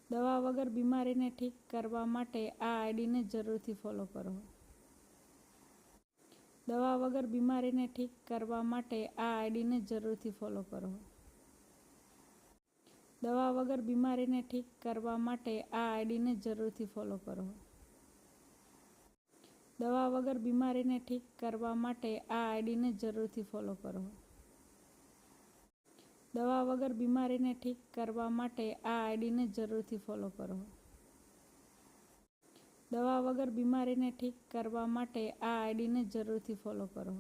દવા વગર બીમારીને ઠીક કરવા માટે આ આઈડીને જરૂરથી ફોલો કરો. દવા વગર બીમારીને ઠીક કરવા માટે આ આઈડીને જરૂરથી ફોલો કરો. દવા વગર બીમારીને ઠીક કરવા માટે આ આઈડીને જરૂરથી ફોલો કરો. દવા વગર બીમારીને ઠીક કરવા માટે આ આઈડીને જરૂરથી ફોલો કરો. દવા વગર બીમારીને ઠીક કરવા માટે આ આઈડીને જરૂરથી ફોલો કરો. દવા વગર બીમારીને ઠીક કરવા માટે આ આઈડીને જરૂરથી ફોલો કરો.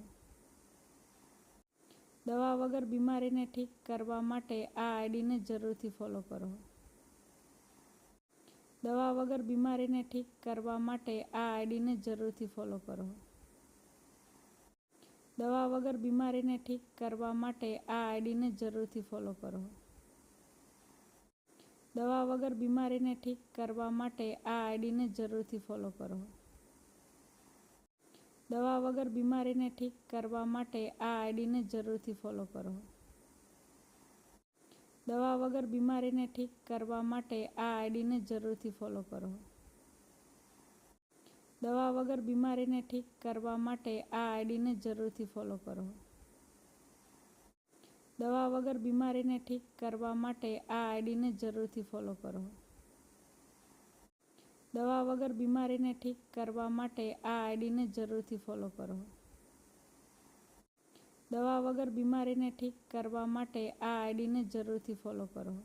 દવા વગર બીમારીને ઠીક કરવા માટે આ આઈડીને જરૂરથી ફોલો કરો. દવા વગર બીમારીને ઠીક કરવા માટે આ આઈડીને જરૂરથી ફોલો કરો. દવા વગર બીમારીને ઠીક કરવા માટે આ આઈડીને જરૂરથી ફોલો કરો. દવા વગર બીમારીને ઠીક કરવા માટે આ આઈડીને જરૂરથી ફોલો કરો. દવા વગર બીમારીને ઠીક કરવા માટે આ આઈડીને જરૂરથી ફોલો કરો. દવા વગર બીમારીને ઠીક કરવા માટે આ આઈડીને જરૂરથી ફોલો કરો. દવા વગર બીમારીને ઠીક કરવા માટે આ આઈડીને જરૂરથી ફોલો કરો. દવા વગર બીમારીને ઠીક કરવા માટે આ આઈડીને જરૂરથી ફોલો કરો. દવા વગર બીમારીને ઠીક કરવા માટે આ આઈડીને જરૂરથી ફોલો કરો. દવા વગર બીમારીને ઠીક કરવા માટે આ આઈડીને જરૂરથી ફોલો કરો.